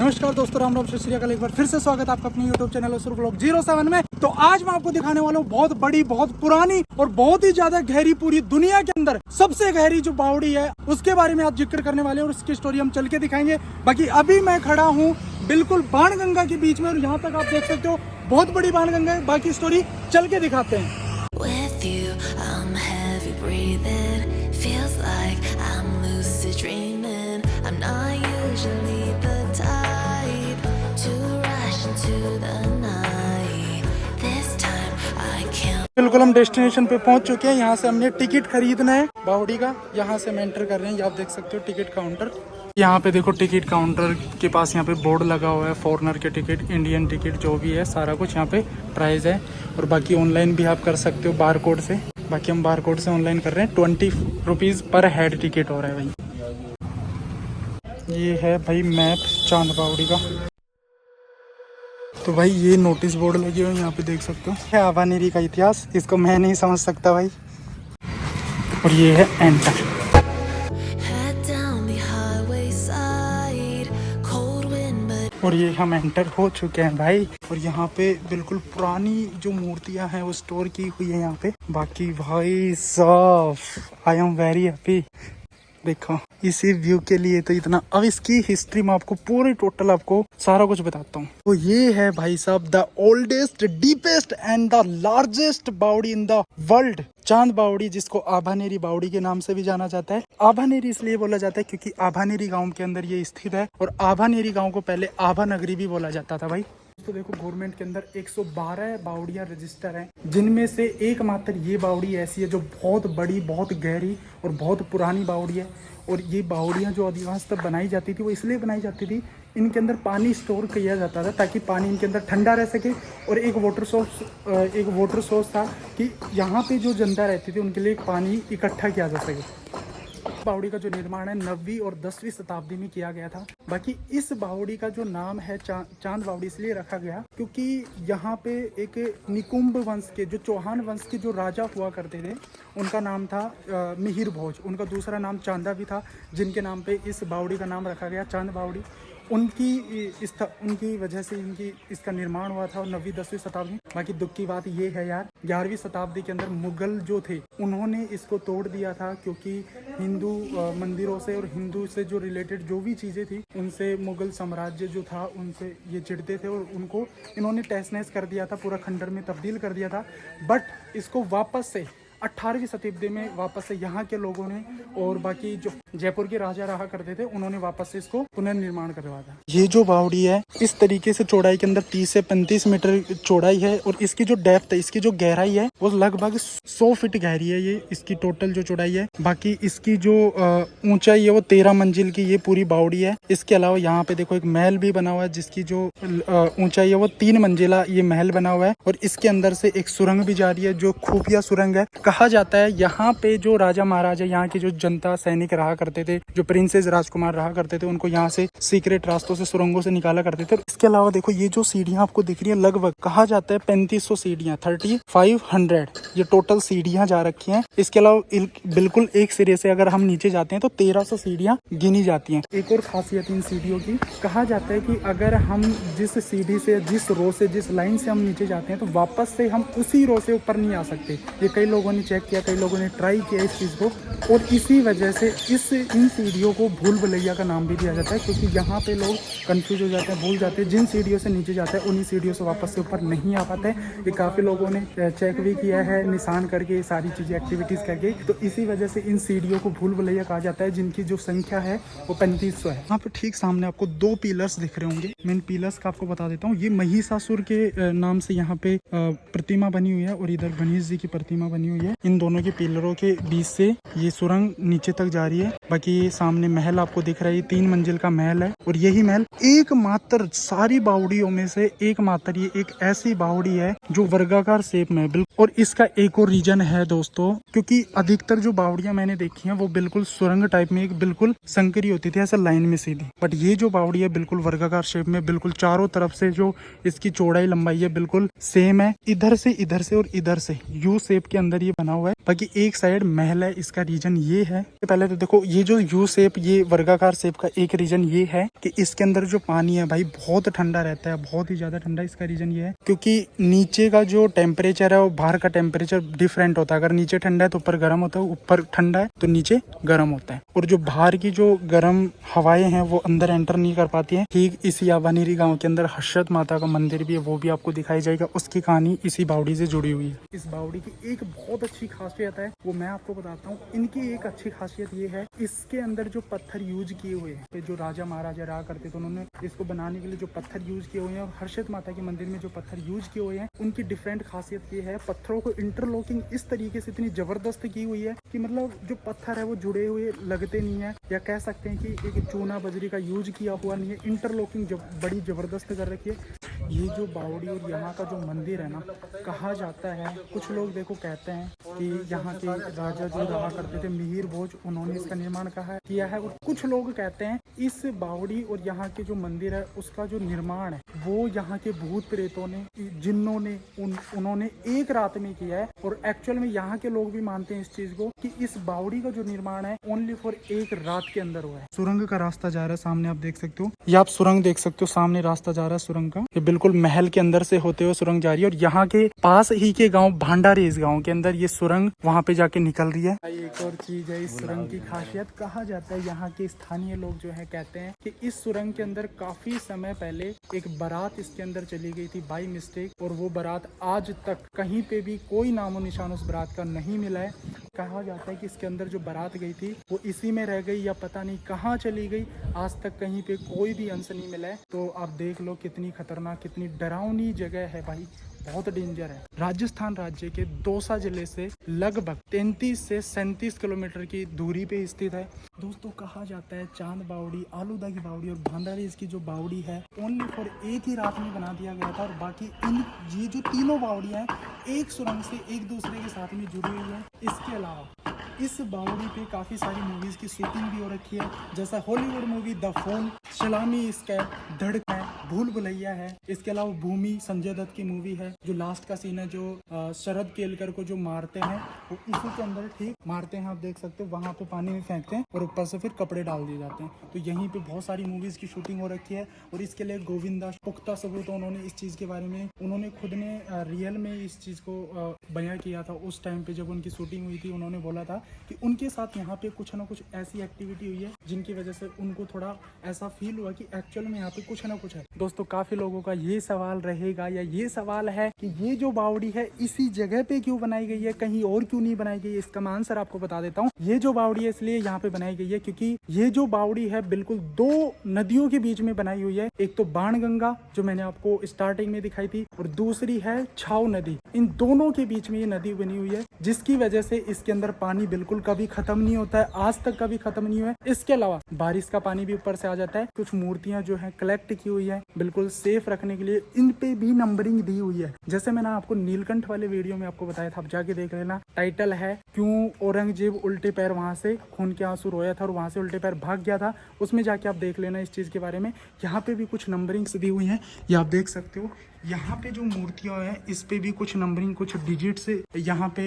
नमस्कार दोस्तों, राम राम, सत श्री अकाल। एक बार फिर से स्वागत है आपका अपने YouTube चैनल असुर व्लॉग 07 में। तो आज मैं आपको दिखाने वाला हूँ बहुत बड़ी, बहुत पुरानी और बहुत ही ज्यादा गहरी, पूरी दुनिया के अंदर सबसे गहरी जो बावड़ी है उसके बारे में आज जिक्र करने वाले हैं और उसकी स्टोरी हम चल के दिखाएंगे। बाकी अभी मैं खड़ा हूँ बिल्कुल बाणगंगा के बीच में और यहाँ तक आप देख सकते हो बहुत बड़ी बाणगंगा है। बाकी स्टोरी चल के दिखाते हैं। With you, I'm heavy breathing. Feels like I'm lucid dreaming. I'm not usually the type to rush into the night. This time I can't. बिल्कुल हम डेस्टिनेशन पे पहुंच चुके हैं। यहाँ से हमने टिकट खरीदना है बावड़ी का। यहाँ से हम एंटर कर रहे हैं। ये आप देख सकते हो टिकट काउंटर। यहाँ पे देखो टिकट काउंटर के पास यहाँ पे बोर्ड लगा हुआ है। फॉरेनर के टिकट, इंडियन टिकट, जो भी है सारा कुछ यहाँ पे प्राइस है। और बाकी ऑनलाइन भी आप कर सकते हो बार कोड से। बाकी हम बार कोड से ऑनलाइन कर रहे हैं। 20 रुपीज़ पर हेड टिकट हो रहा है भाई। ये है भाई मैप चांद बावड़ी का। तो भाई ये नोटिस बोर्ड लगे हुए यहाँ पे देख सकते हो। है आभानेरी का इतिहास, इसको मैं नहीं समझ सकता भाई। और ये है enter. Head down the highway side. Cold wind, but और ये हम एंटर हो चुके हैं भाई। और यहाँ पे बिल्कुल पुरानी जो मूर्तियाँ हैं वो स्टोर की हुई है यहाँ पे। बाकी भाई साहब आई एम वेरी हैप्पी। देखो इसी व्यू के लिए तो इतना। अब इसकी हिस्ट्री में आपको पूरी टोटल आपको सारा कुछ बताता हूँ। तो ये है भाई साहब the oldest, deepest and the largest बावड़ी इन द वर्ल्ड, चांद बावड़ी, जिसको आभानेरी बावड़ी के नाम से भी जाना जाता है। आभानेरी इसलिए बोला जाता है क्योंकि आभानेरी गांव के अंदर ये स्थित है। और आभानेरी गांव को पहले आभा नगरी भी बोला जाता था भाई। तो देखो गवर्नमेंट के अंदर 112 बावड़ियाँ रजिस्टर हैं, जिनमें से एकमात्र ये बावड़ी ऐसी है जो बहुत बड़ी, बहुत गहरी और बहुत पुरानी बावड़ी है। और ये बावड़ियाँ जो अधिकांश तब बनाई जाती थी वो इसलिए बनाई जाती थी, इनके अंदर पानी स्टोर किया जाता था ताकि पानी इनके अंदर ठंडा रह सके। और एक वाटर सोर्स था कि यहाँ पे जो जनता रहती थी उनके लिए पानी इकट्ठा किया जा सके। बावड़ी का जो निर्माण है 9वीं और 10वीं शताब्दी में किया गया था। बाकी इस बावड़ी का जो नाम है चांद बावड़ी इसलिए रखा गया क्योंकि यहाँ पे एक निकुंभ वंश के, जो चौहान वंश के जो राजा हुआ करते थे, उनका नाम था मिहिर भोज। उनका दूसरा नाम चांदा भी था, जिनके नाम पे इस बावड़ी का नाम रखा गया चांद बावड़ी। उनकी वजह से इसका निर्माण हुआ था और 9वीं 10वीं शताब्दी। बाकी दुख की बात ये है यार, 11वीं शताब्दी के अंदर मुगल जो थे उन्होंने इसको तोड़ दिया था क्योंकि हिंदू मंदिरों से और हिंदू से जो रिलेटेड जो भी चीज़ें थी उनसे मुगल साम्राज्य जो था उनसे ये चिढ़ते थे और उनको इन्होंने तहस नहस कर दिया था, पूरा खंडर में तब्दील कर दिया था। बट इसको वापस से 18वीं शताब्दी में वापस से यहाँ के लोगों ने और बाकी जो जयपुर के राजा रहा करते थे उन्होंने वापस से इसको पुनर्निर्माण करवाया था। ये जो बावड़ी है इस तरीके से चौड़ाई के अंदर 30 से 35 मीटर चौड़ाई है। और इसकी जो डेप्थ है, इसकी जो गहराई है वो लगभग 100 फीट गहरी है। ये इसकी टोटल जो चौड़ाई है। बाकी इसकी जो ऊंचाई है वो 13 मंजिल की ये पूरी बावड़ी है। इसके अलावा यहाँ पे देखो एक महल भी बना हुआ है, जिसकी जो ऊंचाई है वो 3 मंजिला ये महल बना हुआ है। और इसके अंदर से एक सुरंग भी जा रही है जो खुफिया सुरंग है। कहा जाता है यहाँ पे जो राजा महाराजा, यहाँ की जो जनता, सैनिक रहा करते थे, जो प्रिंसेस राजकुमार रहा करते थे, उनको यहाँ से सीक्रेट रास्तों से, सुरंगों से निकाला करते थे। इसके अलावा देखो ये जो सीढ़ियाँ आपको दिख रही है, लगभग कहा जाता है 3500 सीढ़ियाँ, 3500 ये टोटल सीढ़ियाँ जा रखी हैं। इसके अलावा बिल्कुल एक सिरे से अगर हम नीचे जाते हैं तो 1300 सीढ़ियाँ गिनी जाती हैं। एक और खासियत इन सीढ़ियों की, कहा जाता है कि अगर हम जिस सीढ़ी से, जिस रो से, जिस लाइन से हम नीचे जाते हैं तो वापस से हम उसी रो से ऊपर नहीं आ सकते। ये कई लोगों ने चेक किया, कई लोगों ने ट्राई किया इस चीज़ को। और इसी वजह से इन सीढ़ियों को भूल भुलैया का नाम भी दिया जाता है क्योंकि यहाँ पे लोग कंफ्यूज हो जाते हैं, भूल जाते हैं। जिन सीढ़ियों से नीचे जाते हैं उन्हीं सीढ़ियों से वापस से ऊपर नहीं आ पाते हैं। ये काफ़ी लोगों ने चेक भी किया है, निशान करके, सारी चीज़ें एक्टिविटीज़ करके। तो इसी वजह से इन सीढ़ियों को भूल भुलैया कहा जाता है, जिनकी जो संख्या है वो 3500 है। यहाँ पे ठीक सामने आपको 2 पिलर्स दिख रहे होंगे। मेन पिलर्स का आपको बता देता हूँ। ये महिषासुर के नाम से यहाँ पे प्रतिमा बनी हुई है और इधर गणेश जी की प्रतिमा बनी हुई है। इन दोनों के पिलरों के बीच से ये सुरंग नीचे तक जा रही है। बाकी ये सामने महल आपको दिख रहा है, 3 मंजिल का महल है। और यही महल एकमात्र सारी बावड़ियों में से एकमात्र ये एक ऐसी बावड़ी है जो वर्गाकार शेप में है बिल्कुल। और इसका एक और रीजन है दोस्तों, क्योंकि अधिकतर जो बावड़ियां मैंने देखी हैं वो बिल्कुल सुरंग टाइप में, एक बिल्कुल संकरी होती थी ऐसा लाइन में सीधी। बट ये जो बावड़ी है बिल्कुल वर्गाकार शेप में, बिल्कुल चारों तरफ से जो इसकी चौड़ाई लंबाई है बिल्कुल सेम है। इधर से और इधर से यू शेप के अंदर ये बना हुआ है। बाकी एक साइड महल है, इसका रीजन ये है। पहले तो देखो ये जो यू शेप, ये वर्गाकार शेप का एक रीजन ये है कि इसके अंदर जो पानी है भाई बहुत ठंडा रहता है, बहुत ही ज्यादा ठंडा। इसका रीजन ये है क्योंकि नीचे का जो टेम्परेचर है और बाहर का टेम्परेचर डिफरेंट होता है। अगर नीचे ठंडा है तो ऊपर गर्म होता है, ऊपर ठंडा है तो नीचे गर्म होता है। और जो बाहर की जो गर्म हवाएं हैं वो अंदर एंटर नहीं कर पाती हैं। ठीक इसी यावानीरी गांव के अंदर हर्षद माता का मंदिर भी है, वो भी आपको दिखाई जाएगा। उसकी कहानी इसी बावड़ी से जुड़ी हुई है। इस बावड़ी की एक बहुत अच्छी खासियत है, वो मैं आपको बताता हूँ। इनकी एक अच्छी खासियत ये है, इसके अंदर जो पत्थर यूज किए हुए हैं, जो राजा महाराजा रहा करते थे उन्होंने इसको बनाने के लिए जो पत्थर यूज किए हुए हैं, और हर्षद माता के मंदिर में जो पत्थर यूज किए हुए हैं, उनकी डिफरेंट खासियत ये है, पत्थरों को इंटरलॉकिंग इस तरीके से इतनी जबरदस्त की हुई है कि मतलब जो पत्थर है वो जुड़े हुए लगते नहीं है, या कह सकते हैं कि एक चूना बजरी का यूज किया हुआ नहीं है। इंटरलॉकिंग बड़ी जबरदस्त कर रखी है। ये जो बावड़ी और यहाँ का जो मंदिर है ना, कहा जाता है, कुछ लोग देखो कहते हैं कि यहाँ के राजा जो रहा करते थे मिहिर भोज, उन्होंने इसका निर्माण किया है। और कुछ लोग कहते हैं इस बावड़ी और यहाँ के जो मंदिर है उसका जो निर्माण है वो यहाँ के भूत प्रेतों ने, जिन्नों ने, उन्होंने एक रात में किया है। और एक्चुअल में यहाँ के लोग भी मानते हैं इस चीज को कि इस बावड़ी का जो निर्माण है ओनली फॉर एक रात के अंदर हुआ है। सुरंग का रास्ता जा रहा है, सामने आप देख सकते हो। ये आप सुरंग देख सकते हो, सामने रास्ता जा रहा है सुरंग का। ये बिल्कुल महल के अंदर से होते हुए सुरंग जा रही है। और यहाँ के पास ही के गांव भांडारी, इस गांव के अंदर ये सुरंग वहाँ पे जाके निकल रही है। एक और चीज है इस सुरंग की खासियत, कहा जाता है यहाँ के स्थानीय लोग जो है कहते हैं कि इस सुरंग के अंदर काफी समय पहले एक बारात इसके अंदर चली गई थी बाई मिस्टेक, और वो बारात आज तक कहीं पे भी कोई नामो निशान उस बारात का नहीं मिला है। कहा जाता है कि इसके अंदर जो बारात गई थी वो इसी में रह गई, या पता नहीं कहाँ चली गई, आज तक कहीं पे कोई भी अंश नहीं मिला है। तो आप देख लो कितनी खतरनाक, कितनी डरावनी जगह है भाई, बहुत डेंजर है। राजस्थान राज्य के दौसा जिले से लगभग 33 से 37 किलोमीटर की दूरी पे स्थित है। दोस्तों कहा जाता है चांद बावड़ी, आलूदा की बावड़ी और भांडारी इसकी जो बावड़ी है ओनली फॉर एक ही रात में बना दिया गया था। और बाकी ये जो तीनों बावड़ियाँ एक सुरंग से एक दूसरे के साथ में जुड़ी हुई है। इसके अलावा इस बावड़ी पे काफ़ी सारी मूवीज़ की शूटिंग भी हो रखी है, जैसा हॉलीवुड मूवी द फोन, सलामी इसका, धड़क है, भूल भुलैया है। इसके अलावा भूमि संजय दत्त की मूवी है, जो लास्ट का सीन है, जो शरद केलकर को जो मारते हैं वो इसी के अंदर ठीक मारते हैं। आप देख सकते हो वहाँ पे पानी में फेंकते हैं और ऊपर से फिर कपड़े डाल दिए जाते हैं। तो यहीं पे बहुत सारी मूवीज़ की शूटिंग हो रखी है। और इसके लिए गोविंदा पुख्ता सबूत उन्होंने इस चीज़ के बारे में, उन्होंने खुद ने रियल में इस चीज़ को बयां किया था। उस टाइम पे जब उनकी शूटिंग हुई थी उन्होंने बोला था कि उनके साथ यहाँ पे कुछ ना कुछ ऐसी एक्टिविटी हुई है जिनकी वजह से उनको थोड़ा ऐसा फील हुआ कि एक्चुअल में यहाँ पे कुछ ना कुछ है। दोस्तों काफी लोगों का ये सवाल रहेगा, या ये सवाल है कि ये जो बावड़ी है इसी जगह पे क्यों बनाई गई है, कहीं और क्यों नहीं बनाई गई है। इसका मैं आंसर आपको बता देता हूँ। ये जो बावड़ी है इसलिए यहाँ पे बनाई गई है क्योंकि ये जो बावड़ी है बिल्कुल दो नदियों के बीच में बनाई हुई है। एक तो बाणगंगा जो मैंने आपको स्टार्टिंग में दिखाई थी, और दूसरी है छाव नदी। इन दोनों के बीच में ये नदी बनी हुई है, जिसकी वजह से इसके अंदर पानी बिल्कुल कभी खत्म नहीं होता है, आज तक कभी खत्म नहीं हुआ है। इसके अलावा बारिश का पानी भी ऊपर से आ जाता है। कुछ मूर्तियां जो है कलेक्ट की हुई है बिल्कुल सेफ रखने के लिए, इन पे भी नंबरिंग दी हुई है। जैसे मैंने आपको नीलकंठ वाले वीडियो में आपको बताया था, आप जाके देख लेना। टाइटल है क्यों औरंगजेब उल्टे पैर वहां से खून के आंसू रोया था और वहां से उल्टे पैर भाग गया था, उसमें जाके आप देख लेना इस चीज के बारे में। यहाँ पे भी कुछ नंबरिंग्स दी हुई है, ये आप देख सकते हो। यहाँ पे जो मूर्तियां हैं इस पे भी कुछ नंबरिंग, कुछ डिजिट से यहाँ पे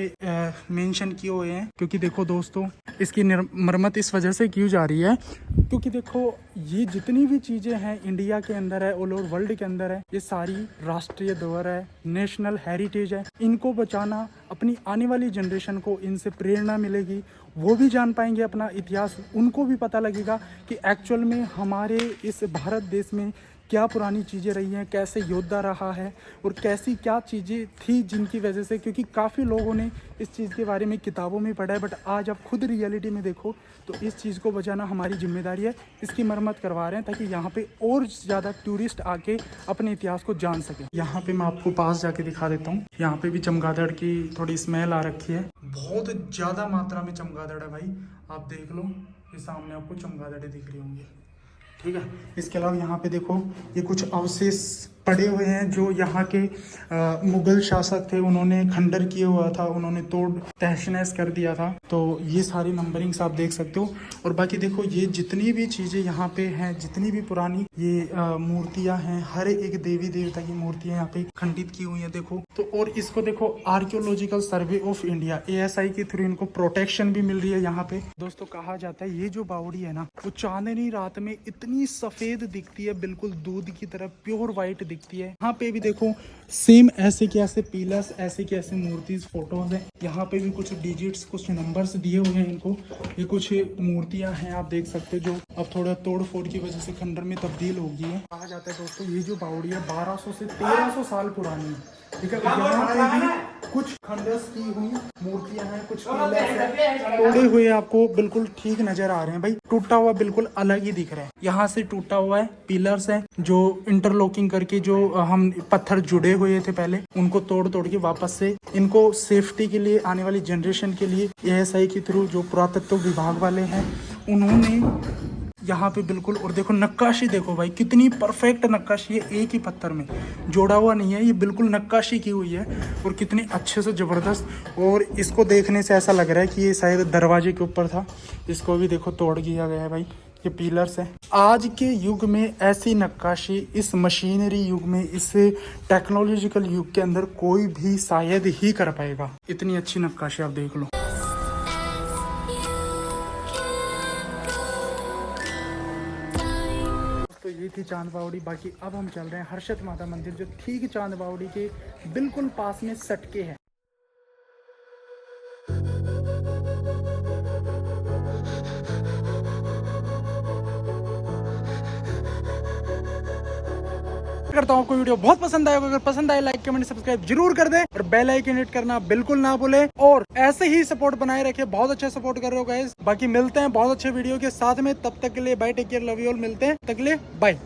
मेंशन किए हुए हैं। क्योंकि देखो दोस्तों इसकी मरम्मत इस वजह से की जा रही है क्योंकि देखो ये जितनी भी चीजें हैं इंडिया के अंदर है, ऑल ओवर वर्ल्ड के अंदर है, ये सारी राष्ट्रीय धरोहर है, नेशनल हेरिटेज है। इनको बचाना, अपनी आने वाली जनरेशन को इनसे प्रेरणा मिलेगी, वो भी जान पाएंगे अपना इतिहास, उनको भी पता लगेगा कि एक्चुअल में हमारे इस भारत देश में क्या पुरानी चीज़ें रही हैं, कैसे योद्धा रहा है और कैसी क्या चीज़ें थी जिनकी वजह से, क्योंकि काफ़ी लोगों ने इस चीज़ के बारे में किताबों में पढ़ा है, बट आज आप खुद रियलिटी में देखो तो इस चीज़ को बचाना हमारी जिम्मेदारी है। इसकी मरम्मत करवा रहे हैं ताकि यहाँ पे और ज़्यादा टूरिस्ट आके अपने इतिहास को जान सकें। यहाँ पे मैं आपको पास जाके दिखा देता हूँ। यहाँ पे भी चमगादड़ की थोड़ी स्मेल आ रखी है, बहुत ज़्यादा मात्रा में चमगादड़ है भाई, आप देख लो, ये सामने आपको चमगादड़ें दिख रही होंगी, ठीक है। इसके अलावा यहाँ पे देखो ये कुछ अवशेष पड़े हुए हैं जो यहाँ के मुगल शासक थे, उन्होंने खंडर किया हुआ था, उन्होंने तोड़ तहस नहस कर दिया था। तो ये सारी नंबरिंग्स आप देख सकते हो। और बाकी देखो ये जितनी भी चीज़ें यहाँ पे हैं, जितनी भी पुरानी ये मूर्तियाँ हैं, हर एक देवी देवता की मूर्तियाँ यहाँ पे खंडित की हुई हैं देखो। तो और इसको देखो archaeological survey of India ASI के थ्रू इनको प्रोटेक्शन भी मिल रही है यहाँ पे। दोस्तों कहा जाता है ये जो बावड़ी है ना, वो चांदनी रात में इतनी सफेद दिखती है, बिल्कुल दूध की तरह प्योर व्हाइट दिखती है। यहाँ पे भी देखो सेम ऐसे के ऐसे पिलर्स, ऐसे के ऐसे मूर्तिज फोटोज हैं। यहाँ पे भी कुछ डिजिट्स, कुछ नंबर्स दिए हुए हैं इनको। ये कुछ मूर्तियां हैं आप देख सकते हो, जो अब थोड़ा तोड़ फोड़ की वजह से खंडर में तब्दील हो गई है। कहा जाता है दोस्तों ये जो बावड़ी है 1200 से 1300 साल पुरानी है, ठीक है। यहाँ पे भी कुछ खंडस की हुई मूर्तियां हैं, कुछ तोड़े हुए आपको बिल्कुल ठीक नजर आ रहे हैं भाई। टूटा हुआ बिल्कुल अलग ही दिख रहा है, यहाँ से टूटा हुआ है। पिलर्स है जो इंटरलॉकिंग करके जो हम पत्थर जुड़े हुए थे पहले, उनको तोड़ तोड़ के वापस से इनको सेफ्टी के लिए, आने वाली जनरेशन के लिए ASI के थ्रू जो पुरातत्व विभाग वाले हैं उन्होंने यहाँ पे बिल्कुल। और देखो नक्काशी देखो भाई, कितनी परफेक्ट नक्काशी है, एक ही पत्थर में जोड़ा हुआ नहीं है, ये बिल्कुल नक्काशी की हुई है और कितनी अच्छे से ज़बरदस्त। और इसको देखने से ऐसा लग रहा है कि ये शायद दरवाजे के ऊपर था, इसको भी देखो तोड़ दिया गया है भाई। ये पिलर्स है। आज के युग में ऐसी नक्काशी, इस मशीनरी युग में, इस टेक्नोलॉजिकल युग के अंदर कोई भी शायद ही कर पाएगा। इतनी अच्छी नक्काशी आप देख लो। तो ये थी चांद बावड़ी। बाकी अब हम चल रहे हैं हर्षद माता मंदिर, जो ठीक चांद बावड़ी के बिल्कुल पास में सटके है। करता हूँ आपको वीडियो बहुत पसंद आएगा। अगर पसंद आए लाइक कमेंट सब्सक्राइब जरूर कर दे और बेल आइकन हिट करना बिल्कुल ना भूले। और ऐसे ही सपोर्ट बनाए रखे, बहुत अच्छा सपोर्ट कर रहे हो गाइस। बाकी मिलते हैं बहुत अच्छे वीडियो के साथ में, तब तक के लिए bye, take care, love you all. मिलते हैं, तब तक के लिए बाय।